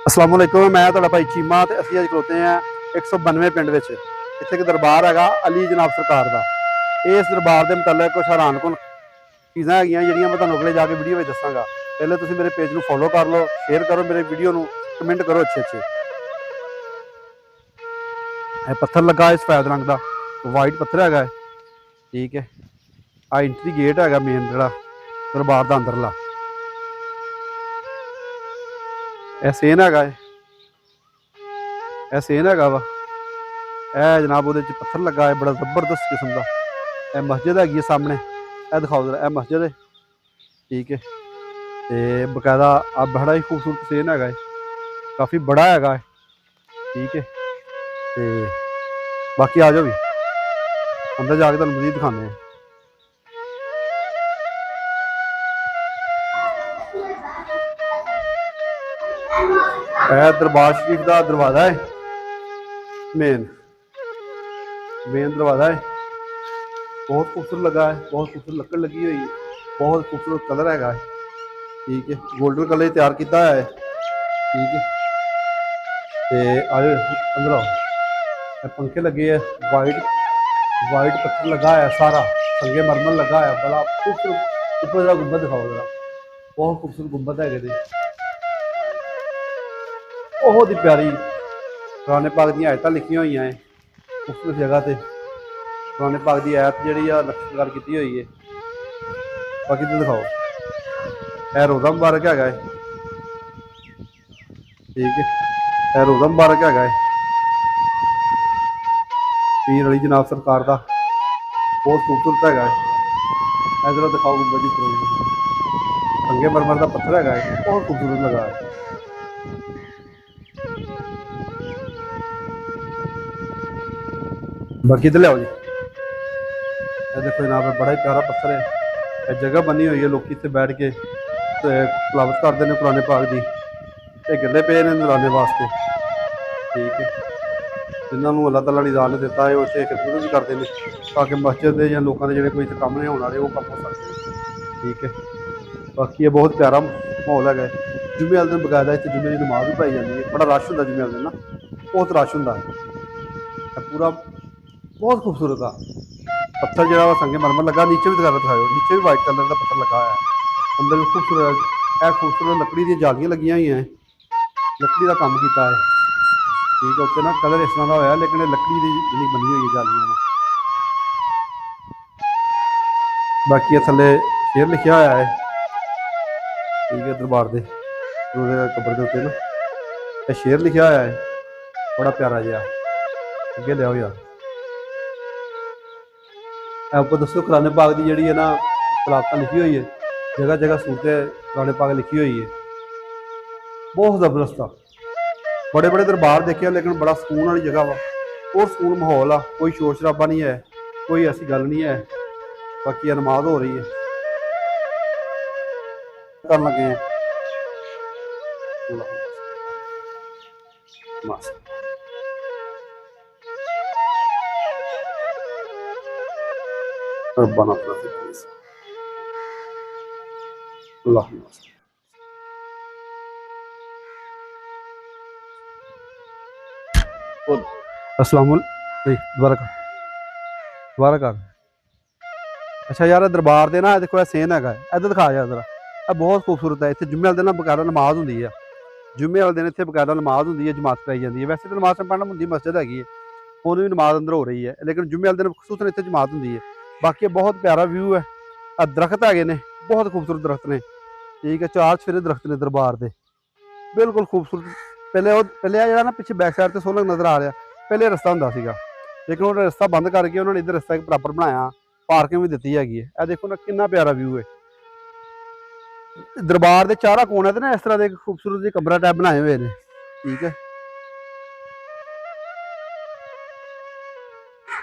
अस्सलाम वालेकुम। मैं तुहाडा भाई चीमा ते असीं अज खलोते हैं 192 पिंड विच। इत्थे एक दरबार हैगा अली जनाब सरकार दा। इस दरबार के मुतलक कुछ हैरानकुन चीज़ां हैगियां जिहड़ियां मैं तुहानूं अगले जाके वीडियो में दस्सांगा। पहले तुसीं मेरे पेज नूं फॉलो कर लो, शेयर करो मेरे वीडियो नूं, कमेंट करो अच्छे अच्छे। पत्थर लगा है सफेद रंग का, वाइट पत्थर हैगा, ठीक है। आ एंट्री गेट हैगा मेन जिहड़ा दरबार का अंदरला। यह सेन हैगा, यह सेन हैगा वा। यह जनाब वो पत्थर लगा है बड़ा जबरदस्त किस्म का। यह मस्जिद हैगी सामने, यह दिखाओ जरा, यह मस्जिद है, ठीक है। तो बकायदा आ बड़ा ही खूबसूरत सेन हैगा, काफ़ी बड़ा हैगा, ठीक है। तो बाकी आ जाओ भी अंदर जाके तुहानूं मज़ीद दिखाने हैं। यह दरबार शरीफ का दरवाज़ा है, मेन दरवाज़ा है। बहुत खूबसूरत लगा है, बहुत खूबसूरत लकड़ लगी हुई है, बहुत खूबसूरत कलर हैगा, ठीक है। गोल्डन कलर तैयार किया है, ठीक है। तो आज अंदर आओ, पंखे लगे है, वाइट पत्थर लगा है सारा, संगे मरमर लगा है, बड़ा खूबसूरत। ऊपर जरा गुंबद दिखाओ जरा, बहुत खूबसूरत गुंबद है। बहुत ही प्यारी कुरान पाक दी आयतां लिखियां हुई हैं खूबसूरत जगह पर। कुरान पाक की आयत जी नक्शकार की हुई है। बाकी तो दिखाओ, यह रोज़ा मुबारक है, ठीक है। यह रोज़ा मुबारक है, पीर अली जनाब सरकार का, बहुत खूबसूरत है। इधर दिखाओ गुंबद जी, संगे मरमर का पत्थर है, बहुत खूबसूरत लगा है। बाकी इधर लियाओ जी, यह देखो जनाब बड़ा ही प्यारा पत्थर है। यह जगह बनी हुई है, लोग इतने बैठ के तलावत करते हैं कुरान पाक की। गिरले पे ने नराने वास्ते, ठीक है। जिन्होंने अल्लाह ताला ने इजाज़त दिता है वो इतने खिदमत भी करते हैं ताकि मस्जिद या लोगों के जो कोई काम नहीं होने वाले वो कम हो सकते हैं, ठीक है। बाकी ये बहुत प्यारा माहौल है। जुम्मे वाले दिन बकायदा इतने जुम्मे की नमाज भी पाई जाती है, बड़ा रश होंगे जुम्मे वाले दिन ना, बहुत रश होंगे। पूरा बहुत खूबसूरत आ पत्थर जो संगे मरमर लगा, नीचे भी दिखाओ, नीचे भी वाइट कलर का पत्थर लगा है, अंदर भी खूबसूरत है। खूबसूरत लकड़ी दी जालियां लगी हुई हैं, लकड़ी का काम किया है, ठीक है। उत्ते ना कलर इस तरह का होया, लेकिन लकड़ी की बनी हुई है जालियां। बाकी थले शेर लिखा हुआ है, ठीक है। दरबार के कबर के उत्ते ना यह शेर लिखा हुआ है, बड़ा प्यारा जहा। अगे लियाओ यार, ऊपर दसो कुरान पाक की जी है ना तलावत लिखी हुई है, जगह जगह सूरतें कुरान पाक लिखी हुई है, बहुत जबरदस्त आ। बड़े बड़े दरबार देखे लेकिन बड़ा सुकून वाली जगह वा, और सुकून माहौल आ, कोई शोर शराबा नहीं है, कोई ऐसी गल नहीं है। बाकी नमाज हो रही है, कर लगे हैं रब्बाना अल्लाह। अस्सलाम दोबारा कर। अच्छा यार दरबार दे ना देखो सेन है, इधर दिखा यार जरा, बहुत खूबसूरत है। इतने जुम्मे वाले दिन ना बकायदा नमाज होंगी है, जुम्मे वाले दिन इतने बकायदा नमाज होंगी है, जमात कराई जाती है। वैसे तो नमाज पढ़ना होंगी, मस्जिद हैगी है, उन्होंने भी नमाज अंदर हो रही है, लेकिन जुम्मे वाले दिन खसूसन इतने जमात होंगी है। बाकी बहुत प्यारा व्यू है, दरख्त है ने, बहुत खूबसूरत दरख्त ने, ठीक है। 4 चफेरे दरख्त ने दरबार के, बिल्कुल खूबसूरत। पहले जरा ना पिछले बैक साइड से सोलह नज़र आ रहा, पहले रस्ता होंदा सीगा, लेकिन उन्होंने रस्ता बंद करके उन्होंने इधर रस्ता बराबर बनाया, पार्किंग भी दी हैगी है। देखो ना कितना प्यारा व्यू है। दरबार के चारा कोने ते ना इस तरह के खूबसूरत कमरा टाइप बनाए हुए हैं, ठीक है।